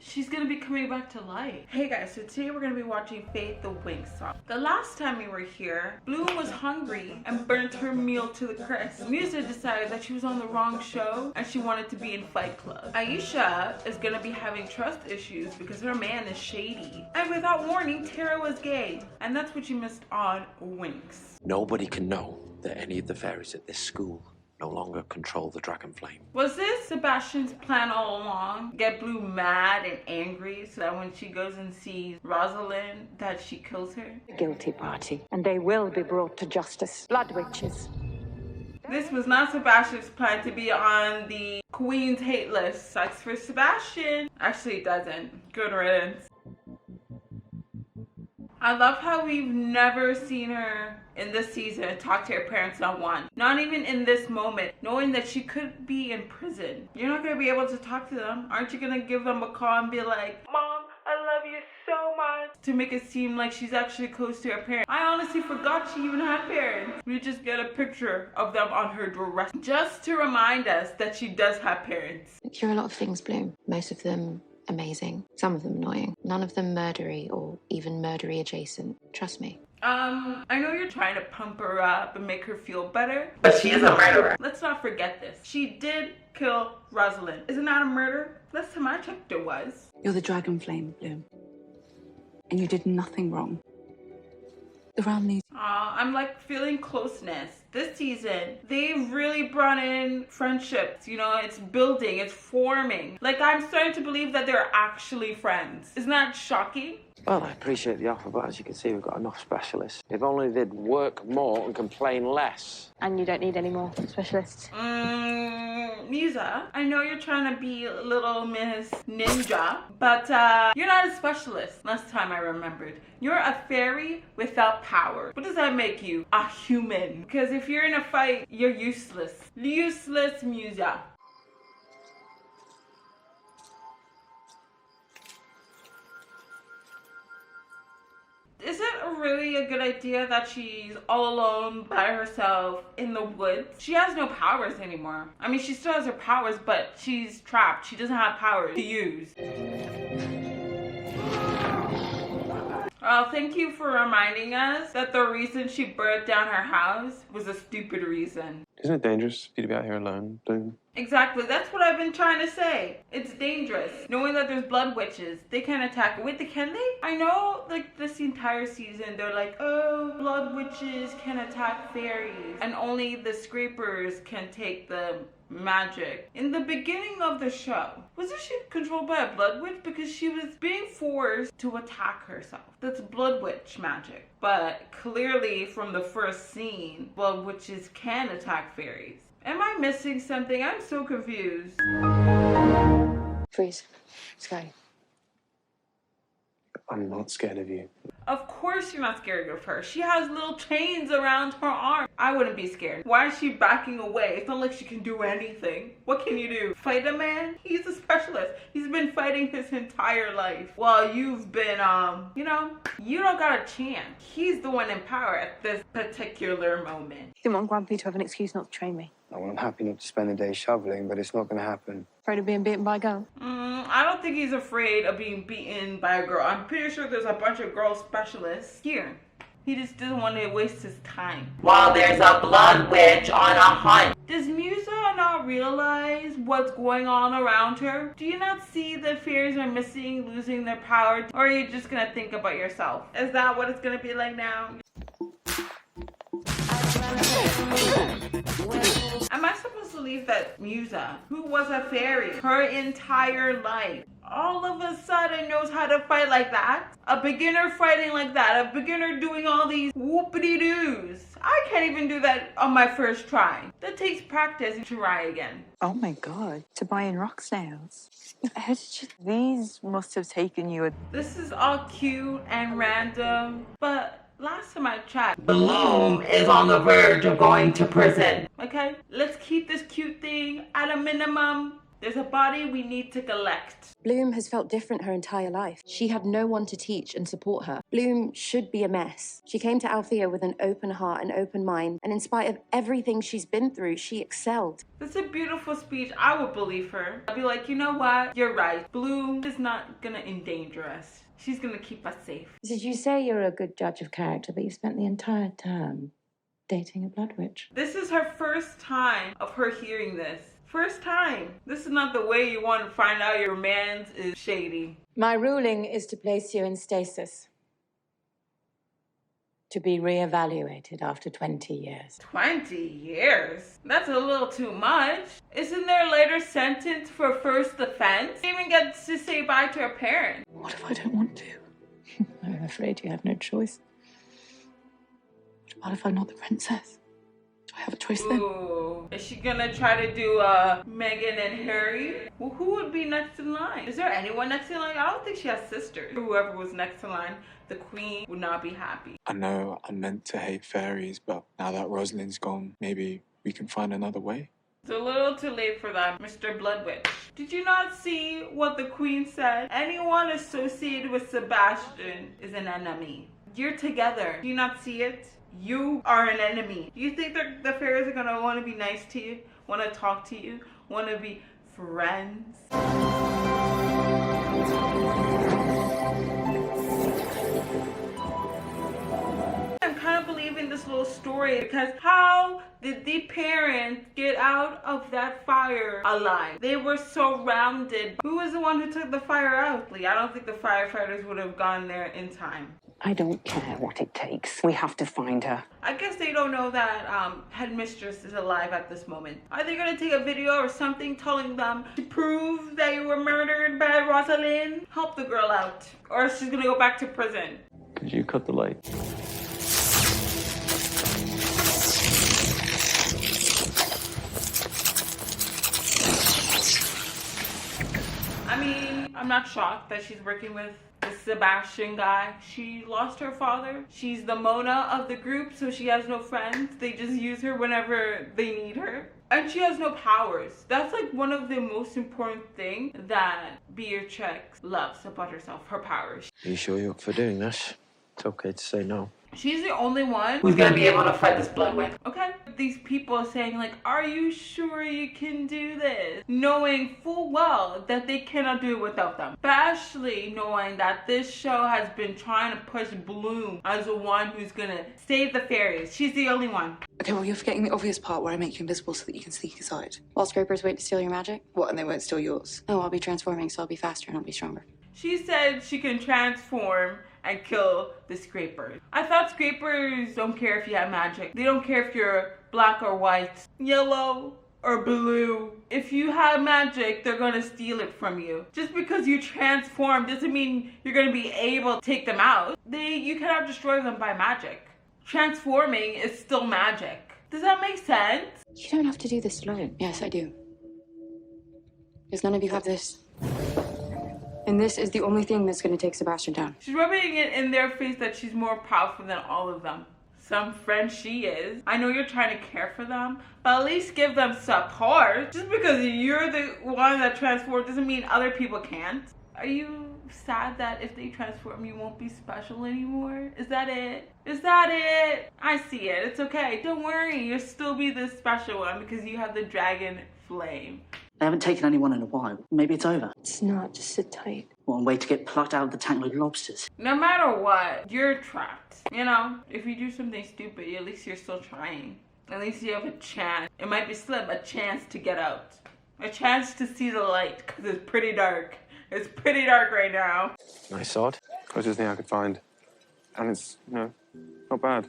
she's gonna be coming back to life. Hey guys, so today we're gonna be watching Faith the Winx song. The last time we were here, Bloom was hungry and burnt her meal to the crisp. Musa decided that she was on the wrong show and she wanted to be in Fight Club. Aisha is gonna be having trust issues because her man is shady. And without warning, Tara was gay. And that's what you missed on Winx. Nobody can know that any of the fairies at this school no longer control the dragon flame. Was this Sebastian's plan all along? Get Bloom mad and angry so that when she goes and sees Rosalind, that she kills her? A guilty party, and they will be brought to justice. Blood witches. This was not Sebastian's plan to be on the Queen's hate list. Sucks for Sebastian. Actually, it doesn't. Good riddance. I love how we've never seen her in this season talk to her parents, not once. Not even in this moment, knowing that she could be in prison. You're not going to be able to talk to them. Aren't you going to give them a call and be like, Mom, I love you so much? To make it seem like she's actually close to her parents. I honestly forgot she even had parents. We just get a picture of them on her dress. Just to remind us that she does have parents. You're a lot of things, Bloom. Most of them amazing. Some of them annoying. None of them murdery or even murdery adjacent. Trust me. I know you're trying to pump her up and make her feel better, but she is a murderer. Let's not forget this. She did kill Rosalind. Isn't that a murder? Last time I checked it was. You're the dragon flame, Bloom. And you did nothing wrong. The realm needs... I'm like feeling closeness. This season, they've really brought in friendships. You know, it's building, it's forming. Like, I'm starting to believe that they're actually friends. Isn't that shocking? Well, I appreciate the offer, but as you can see, we've got enough specialists. If only they'd work more and complain less. And you don't need any more specialists. Musa, I know you're trying to be little Miss Ninja, but you're not a specialist. Last time I remembered. You're a fairy without power. What does that make you? A human. Because if you're in a fight, you're useless. Useless, Musa. Is it really a good idea that she's all alone by herself in the woods? She has no powers anymore. I mean, she still has her powers, but she's trapped. She doesn't have powers to use. Thank you for reminding us that the reason she burnt down her house was a stupid reason. Isn't it dangerous for you to be out here alone, Bloom? Exactly, that's what I've been trying to say. It's dangerous. Knowing that there's blood witches, they can attack. Wait, can they? I know, like, this entire season, they're like, oh, blood witches can attack fairies, and only the scrapers can take the magic. In the beginning of the show, wasn't she controlled by a blood witch? Because she was being forced to attack herself. That's blood witch magic. But clearly from the first scene, blood witches can attack fairies. Am I missing something? I'm so confused. Freeze. Sky. I'm not scared of you. Of course you're not scared of her. She has little chains around her arm. I wouldn't be scared. Why is she backing away? It's not like she can do anything. What can you do? Fight a man? He's a specialist. He's been fighting his entire life. While you've been, you know, you don't got a chance. He's the one in power at this particular moment. You didn't want Grumpy to have an excuse not to train me. Well, I'm happy not to spend the day shoveling, but it's not going to happen. Afraid of being beaten by a girl? I don't think he's afraid of being beaten by a girl. I'm pretty sure there's a bunch of girl specialists here. He just doesn't want to waste his time. While there's a blood witch on a hunt. Does Musa not realize what's going on around her? Do you not see that fairies are missing, losing their power? Or are you just going to think about yourself? Is that what it's going to be like now? Am I supposed to believe that Musa, who was a fairy her entire life, all of a sudden knows how to fight like that? A beginner fighting like that, a beginner doing all these whoopity-doos. I can't even do that on my first try. That takes practice to try again. Oh my god, to buy in rock snails. How did you... These must have taken you a... This is all cute and random, but last time I checked, Bloom is on the verge of going to prison. Okay? Let's keep this cute thing at a minimum. There's a body we need to collect. Bloom has felt different her entire life. She had no one to teach and support her. Bloom should be a mess. She came to Althea with an open heart and open mind, and in spite of everything she's been through, she excelled. That's a beautiful speech. I would believe her. I'd be like, you know what? You're right. Bloom is not gonna endanger us. She's gonna keep us safe. Did you say you're a good judge of character, but you spent the entire term dating a blood witch? This is her first time of her hearing this. First time. This is not the way you want to find out your man's is shady. My ruling is to place you in stasis. To be re-evaluated after 20 years. 20 years? That's a little too much. Isn't there a later sentence for first offense? She even gets to say bye to her parents. What if I don't want to? I'm afraid you have no choice. What if I'm not the princess? Do I have a choice then? Ooh. Is she gonna try to do Meghan and Harry? Well, who would be next in line? Is there anyone next in line? I don't think she has sisters. Whoever was next in line, the queen would not be happy. I know I meant to hate fairies, but now that Rosalind's gone, maybe we can find another way. It's a little too late for that, Mr. Bloodwitch. Did you not see what the queen said? Anyone associated with Sebastian is an enemy. You're together. Do you not see it? You are an enemy. Do you think the fairies are gonna want to be nice to you? Want to talk to you? Want to be friends? I'm kind of believing this little story because how did the parents get out of that fire alive? They were surrounded. Who was the one who took the fire out? I don't think the firefighters would have gone there in time. I don't care what it takes. We have to find her. I guess they don't know that headmistress is alive at this moment. Are they gonna take a video or something telling them to prove that you were murdered by Rosalind? Help the girl out. Or she's gonna go back to prison. Could you cut the light? I mean, I'm not shocked that she's working with the Sebastian guy. She lost her father. She's the Mona of the group, so she has no friends. They just use her whenever they need her. And she has no powers. That's like one of the most important things that Beatrix loves about herself, her powers. Are you sure you're up for doing this? It's okay to say no. She's the only one who's gonna be able to fight this blood witch. Okay? These people saying like, are you sure you can do this? Knowing full well that they cannot do it without them. Especially knowing that this show has been trying to push Bloom as the one who's gonna save the fairies. She's the only one. Okay, well, you're forgetting the obvious part where I make you invisible so that you can sneak aside. While scrapers wait to steal your magic? What, and they won't steal yours? Oh, I'll be transforming, so I'll be faster and I'll be stronger. She said she can transform and kill the scrapers. I thought scrapers don't care if you have magic. They don't care if you're black or white, yellow or blue. If you have magic, they're gonna steal it from you. Just because you transform doesn't mean you're gonna be able to take them out. You cannot destroy them by magic. Transforming is still magic. Does that make sense? You don't have to do this alone. Yes, I do. Because none of you have this. And this is the only thing that's going to take Sebastian down. She's rubbing it in their face that she's more powerful than all of them. Some friend she is. I know you're trying to care for them, but at least give them support. Just because you're the one that transformed doesn't mean other people can't. Are you sad that if they transform you won't be special anymore? Is that it? Is that it? I see it. It's okay. Don't worry. You'll still be the special one because you have the dragon flame. They haven't taken anyone in a while. Maybe it's over. It's not. Just sit tight. One way to get plucked out of the tank like lobsters. No matter what, you're trapped. You know, if you do something stupid, at least you're still trying. At least you have a chance. It might be slim, a chance to get out. A chance to see the light, because it's pretty dark. It's pretty dark right now. Nice sword. Closest thing I could find. And it's, not bad.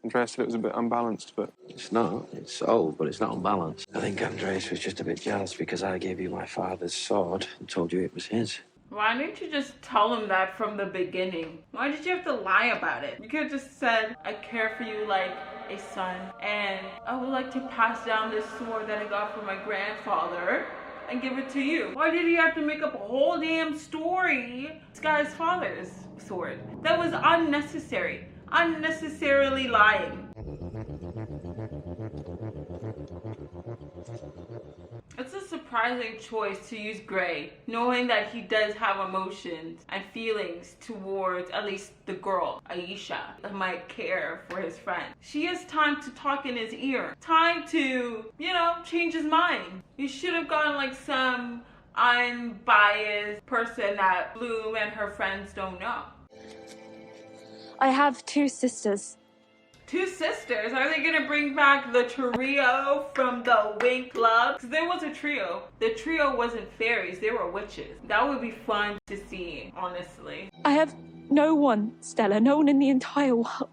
Andreas said it was a bit unbalanced, but... It's not. It's old, but it's not unbalanced. I think Andreas was just a bit jealous because I gave you my father's sword and told you it was his. Why didn't you just tell him that from the beginning? Why did you have to lie about it? You could have just said, I care for you like a son, and I would like to pass down this sword that I got from my grandfather and give it to you. Why did you have to make up a whole damn story? This guy's father's sword. That was unnecessary. Unnecessarily lying. It's the surprising choice to use Gray, knowing that he does have emotions and feelings towards at least the girl, Aisha, that might care for his friend. She has time to talk in his ear, time to, you know, change his mind. You should have gotten like some unbiased person that Bloom and her friends don't know. I have 2 sisters. 2 sisters? Are they gonna bring back the trio from the Winx Club? Because there was a trio. The trio wasn't fairies, they were witches. That would be fun to see, honestly. I have no one, Stella, no one in the entire world.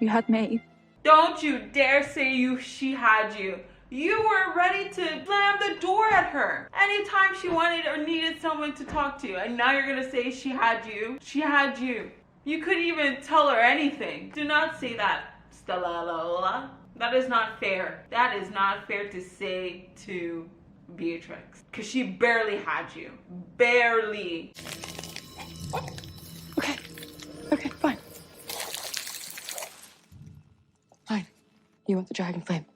You had me. Don't you dare say she had you. You were ready to slam the door at her anytime she wanted or needed someone to talk to. And now you're gonna say she had you? She had you. You couldn't even tell her anything. Do not say that, Stella Lola. That is not fair. That is not fair to say to Beatrix. Because she barely had you. Barely. Okay, fine. Fine. You want the dragon flame?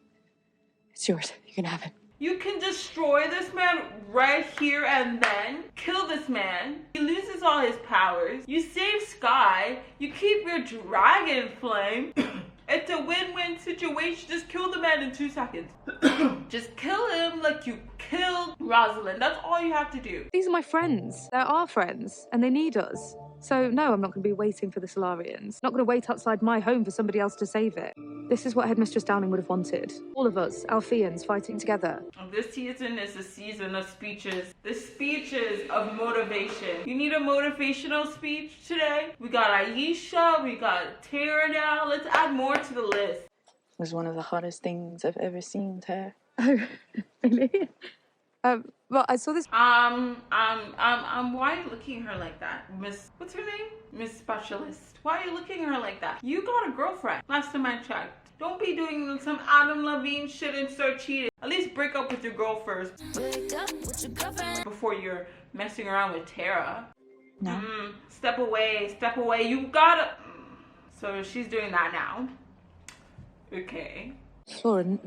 It's yours. You can have it. You can destroy this man right here and then. Kill this man. He loses all his powers. You save Sky. You keep your dragon flame. It's a win-win situation. Just kill the man in 2 seconds. Just kill him like you killed Rosalind. That's all you have to do. These are my friends. They're our friends, and they need us. So no, I'm not going to be waiting for the Solarians. Not going to wait outside my home for somebody else to save it. This is what Headmistress Downing would have wanted. All of us, Alpheans, fighting together. This season is a season of speeches. The speeches of motivation. You need a motivational speech today? We got Aisha, we got Tara now. Let's add more to the list. It was one of the hottest things I've ever seen, Tara. Oh, really? Well, I saw this. Why are you looking at her like that? What's her name? Miss Specialist. Why are you looking at her like that? You got a girlfriend, last time I checked. Don't be doing some Adam Levine shit and start cheating. At least break up with your girl first. Break up with your girlfriend before you're messing around with Tara. No. Step away, step away. You gotta. So she's doing that now. Okay. Flora,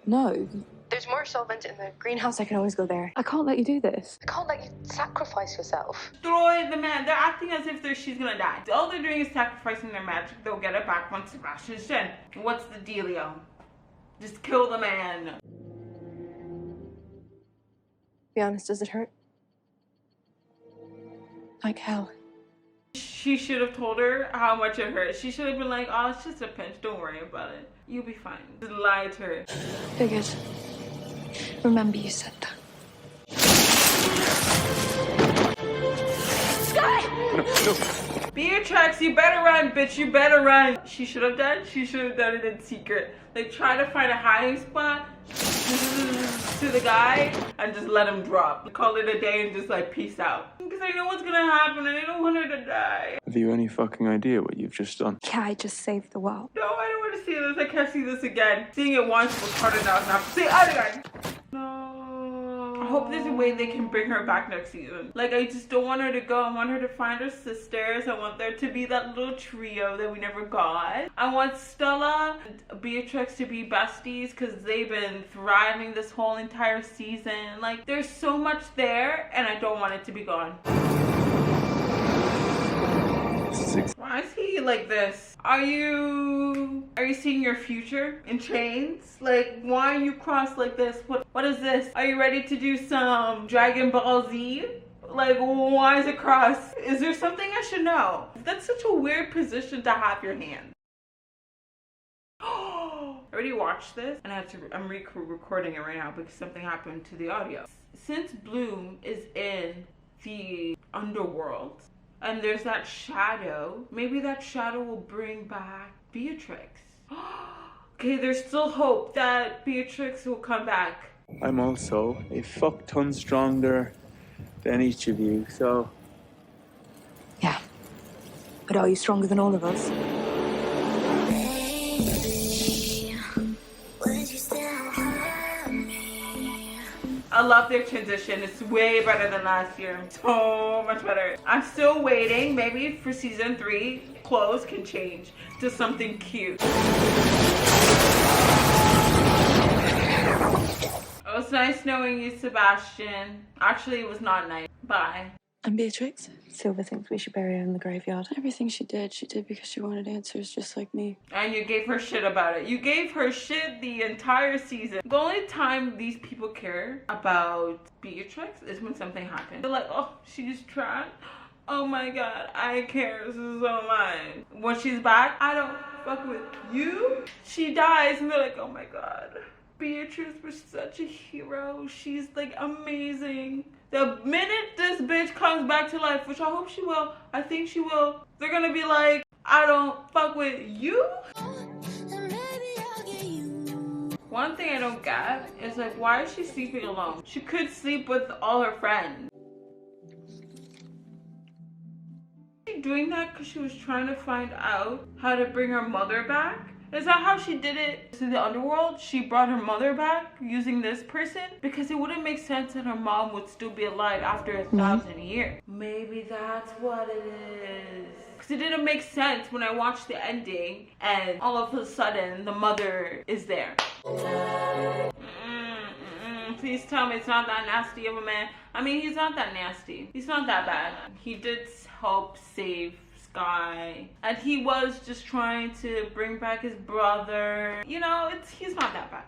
no. There's more solvent in the greenhouse. I can always go there. I can't let you do this. I can't let you sacrifice yourself. Destroy the man. They're acting as if she's gonna die. All they're doing is sacrificing their magic. They'll get it back once Sebastian's dead. What's the dealio? Just kill the man. Be honest, does it hurt? Like hell. She should have told her how much it hurt. She should have been like, oh, it's just a pinch. Don't worry about it. You'll be fine. Just lie to her. Figured. Remember you said that. Sky! Beatrix, you better run, bitch. You better run. She should have done it in secret. Like, try to find a hiding spot to the guy and just let him drop. Call it a day and just like peace out. Because I know what's gonna happen and I don't want her to die. Have you any fucking idea what you've just done? Yeah, I just saved the world. No, I don't want to see this. I can't see this again. Seeing it once was hard enough. Now see it again. No. I hope there's a way they can bring her back next season. Like, I just don't want her to go. I want her to find her sisters. I want there to be that little trio that we never got. I want Stella and Beatrix to be besties because they've been thriving this whole entire season. Like, there's so much there and I don't want it to be gone. Why is he like this? Are you seeing your future in chains? Like, why are you crossed like this? What is this? Are you ready to do some Dragon Ball Z? Like, why is it crossed? Is there something I should know? That's such a weird position to have your hand. I already watched this and I'm recording it right now because something happened to the audio. Since Bloom is in the underworld, and there's that shadow. Maybe that shadow will bring back Beatrix. Okay, there's still hope that Beatrix will come back. I'm also a fuck ton stronger than each of you, so... Yeah. But are you stronger than all of us? I love their transition. It's way better than last year. So much better. I'm still waiting. Maybe for season 3, clothes can change to something cute. was nice knowing you, Sebastian. Actually, it was not nice. Bye. I'm Beatrix. Silver thinks we should bury her in the graveyard. Everything she did because she wanted answers just like me. And you gave her shit about it. You gave her shit the entire season. The only time these people care about Beatrix is when something happens. They're like, oh, she's trans. Oh my god, I care so much. When she's back, I don't fuck with you. She dies and they're like, oh my god. Beatrice was such a hero. She's like amazing. The minute this bitch comes back to life, which I hope she will, I think she will, they're gonna be like, I don't fuck with you. One thing I don't get is like, why is she sleeping alone? She could sleep with all her friends. She doing that because she was trying to find out how to bring her mother back? Is that how she did it to the underworld? She brought her mother back using this person? Because it wouldn't make sense that her mom would still be alive after 1,000 years. Maybe that's what it is. Because it didn't make sense when I watched the ending and all of a sudden the mother is there. Please tell me it's not that nasty of a man. I mean, he's not that nasty. He's not that bad. He did help save Sky, and he was just trying to bring back his brother. You know, he's not that bad.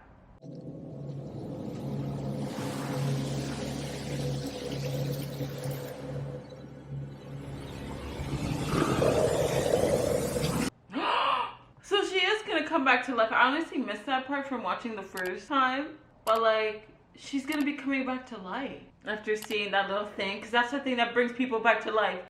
So she is gonna come back to life. I honestly missed that part from watching the first time, but like, she's gonna be coming back to life after seeing that little thing, because that's the thing that brings people back to life.